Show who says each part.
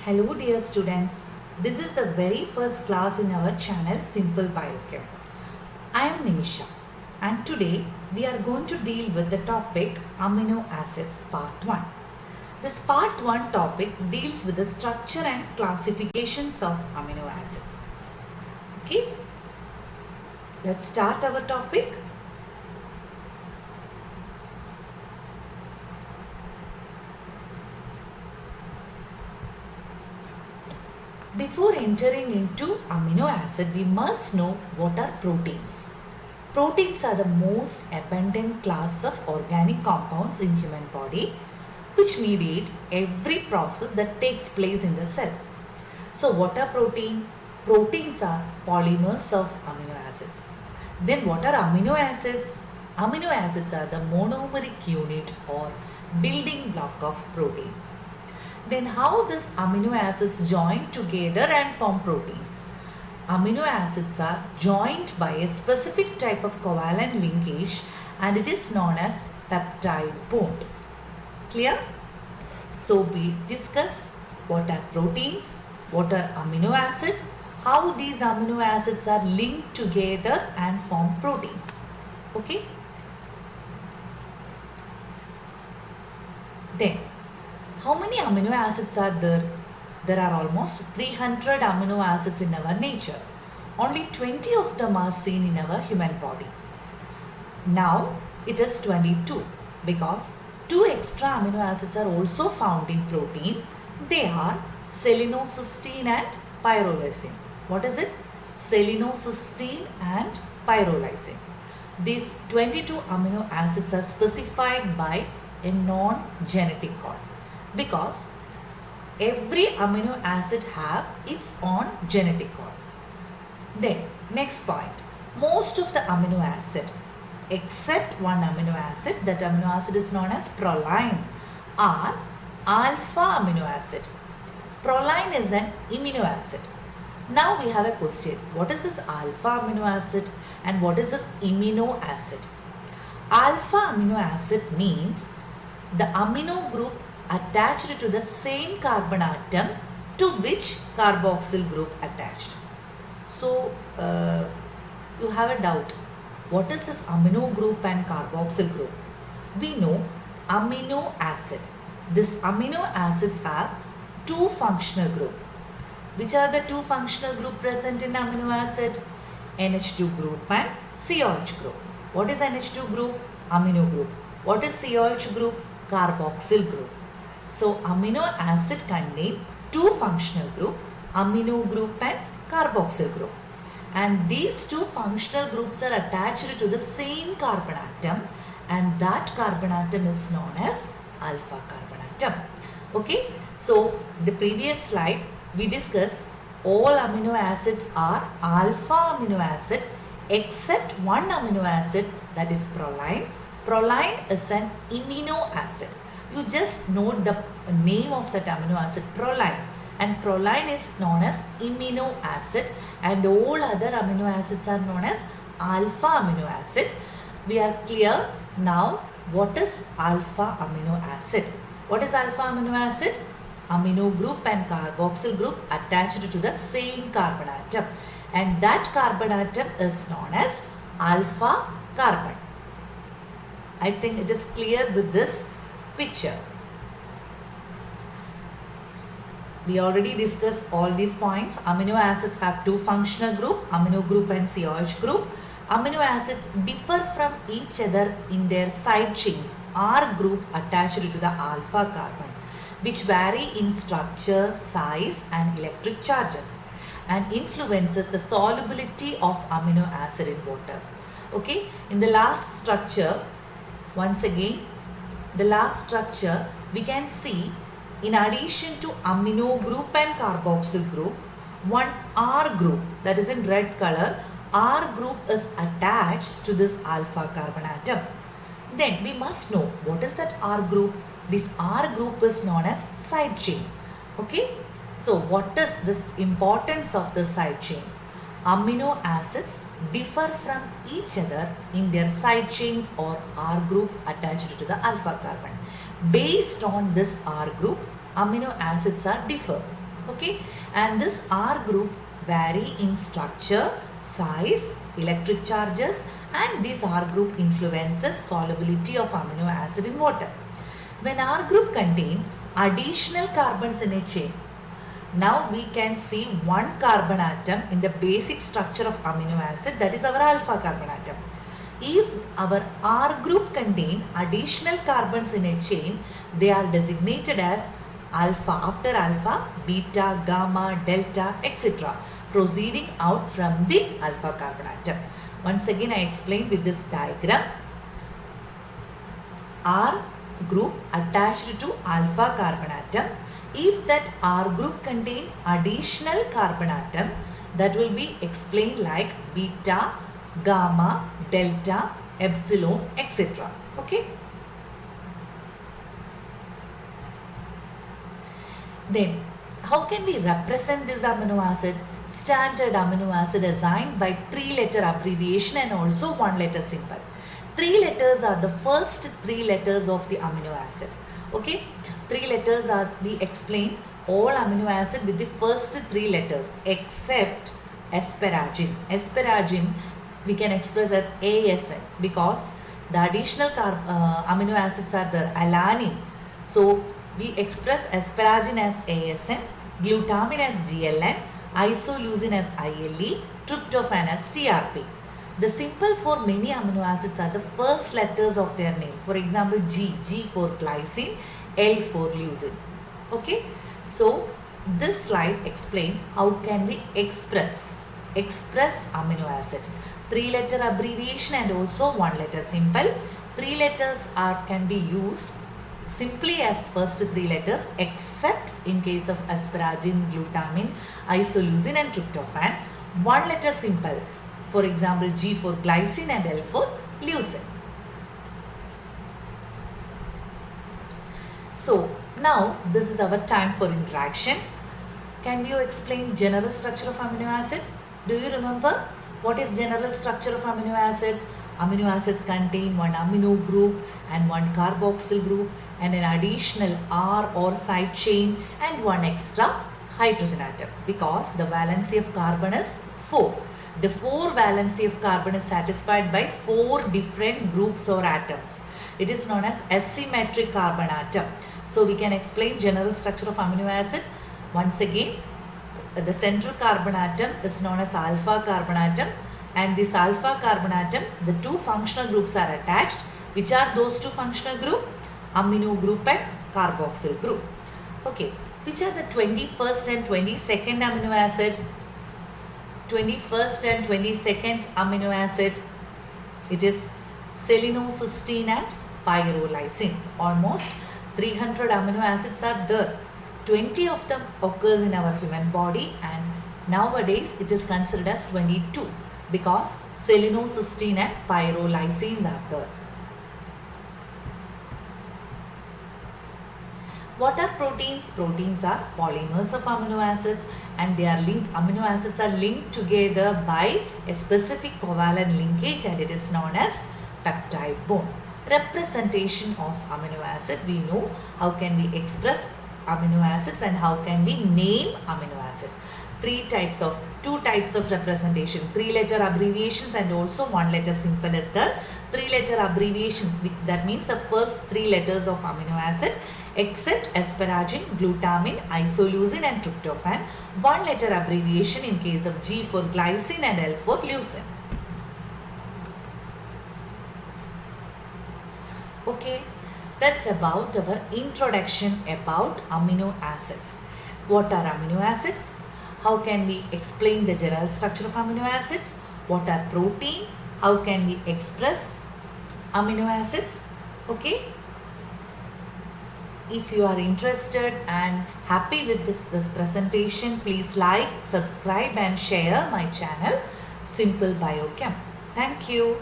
Speaker 1: Hello dear students, this is the very first class in our channel Simple Biochem. I am Nimisha and today we are going to deal with the topic Amino Acids Part 1. This Part 1 topic deals with the structure and classifications of amino acids. Okay, let's start our topic. Before entering into amino acid, we must know what are proteins. Proteins are the most abundant class of organic compounds in human body which mediate every process that takes place in the cell. So what are proteins? Proteins are polymers of amino acids. Then what are amino acids? Amino acids are the monomeric unit or building block of proteins. Then how these amino acids join together and form proteins? Amino acids are joined by a specific type of covalent linkage and it is known as peptide bond. Clear? So we discuss what are proteins, what are amino acids, how these amino acids are linked together and form proteins. Okay? Then how many amino acids are there? There are almost 300 amino acids in our nature. Only 20 of them are seen in our human body. Now it is 22 because 2 extra amino acids are also found in protein. They are selenocysteine and pyrrolysine. What is it? Selenocysteine and pyrrolysine. These 22 amino acids are specified by a non-genetic code, because every amino acid have its own genetic code. Then next point, most of the amino acid except one amino acid, that amino acid is known as proline, are alpha amino acid. Proline is an amino acid. Now we have a question, what is this alpha amino acid and what is this amino acid? Alpha amino acid means the amino group attached to the same carbon atom to which carboxyl group attached. So you have a doubt, what is this amino group and carboxyl group? We know amino acid. These amino acids have 2 functional group. Which are the 2 functional group present in amino acid? NH2 group and COH group. What is NH2 group? Amino group. What is COH group? Carboxyl group. So amino acid contain 2 functional group, amino group and carboxyl group. And these 2 functional groups are attached to the same carbon atom and that carbon atom is known as alpha carbon atom. Okay, so the previous slide we discussed all amino acids are alpha amino acid except one amino acid, that is proline. Proline is an amino acid. You just note the name of that amino acid, proline, and proline is known as amino acid and all other amino acids are known as alpha amino acid. We are clear now what is alpha amino acid. What is alpha amino acid? Amino group and carboxyl group attached to the same carbon atom and that carbon atom is known as alpha carbon. I think it is clear with this picture. We already discussed all these points. Amino acids have 2 functional group, amino group and COH group. Amino acids differ from each other in their side chains, R group attached to the alpha carbon, which vary in structure, size and electric charges and influences the solubility of amino acid in water. Okay, in the last structure, once again, the last structure we can see in addition to amino group and carboxyl group, one R group, that is in red color, R group is attached to this alpha carbon atom. Then we must know what is that R group. This R group is known as side chain. Okay, so what is this importance of the side chain? Amino acids differ from each other in their side chains or R group attached to the alpha carbon. Based on this R group, amino acids are differ. Okay, and this R group vary in structure, size, electric charges, and this R group influences solubility of amino acid in water. When R group contain additional carbons in a chain, now we can see one carbon atom in the basic structure of amino acid, that is our alpha carbon atom. If our R group contain additional carbons in a chain, they are designated as alpha, after alpha, beta, gamma, delta, etc. proceeding out from the alpha carbon atom. Once again I explain with this diagram. R group attached to alpha carbon atom. If that R group contain additional carbon atom, that will be explained like beta, gamma, delta, epsilon, etc. Okay. Then, how can we represent this amino acid? Standard amino acid assigned by 3-letter abbreviation and also 1-letter symbol. 3 letters are the first 3 letters of the amino acid. Okay. 3 letters are, we explain all amino acid with the first 3 letters except asparagine. Asparagine we can express as ASN because the additional amino acids are the alanine. So we express asparagine as ASN, glutamine as GLN, isoleucine as ILE, tryptophan as TRP. The symbol for many amino acids are the first letters of their name. For example, G for glycine, L for leucine. Okay. So this slide explain how can we express amino acid. 3-letter abbreviation and also 1-letter symbol. 3 letters can be used simply as first 3 letters except in case of asparagine, glutamine, isoleucine and tryptophan. 1-letter symbol, for example G for glycine and L for leucine. So now this is our time for interaction. Can you explain general structure of amino acid? Do you remember what is general structure of amino acids? Amino acids contain one amino group and one carboxyl group and an additional R or side chain and one extra hydrogen atom because the valency of carbon is 4. The 4 valency of carbon is satisfied by 4 different groups or atoms. It is known as asymmetric carbon atom. So we can explain general structure of amino acid. Once again, the central carbon atom is known as alpha carbon atom, and this alpha carbon atom, the 2 functional groups are attached. Which are those 2 functional group? Amino group and carboxyl group. Okay, which are the 21st and 22nd amino acid? 21st and 22nd amino acid, it is selenocysteine and pyrrolysine. Almost 300 amino acids are there. 20 of them occurs in our human body and nowadays it is considered as 22 because selenocysteine and pyrrolysines are there. What are proteins? Proteins are polymers of amino acids and they are linked, amino acids are linked together by a specific covalent linkage and it is known as peptide bond. Representation of amino acid, we know how can we express amino acids and how can we name amino acid. 2 types of representation, 3-letter abbreviations and also 1-letter symbol is there. 3-letter abbreviation, that means the first 3 letters of amino acid except asparagine, glutamine, isoleucine and tryptophan. 1-letter abbreviation in case of G for glycine and L for leucine. Okay, that's about our introduction about amino acids. What are amino acids? How can we explain the general structure of amino acids? What are protein? How can we express amino acids? Okay. If you are interested and happy with this presentation, please like, subscribe and share my channel Simple Biochem. Thank you.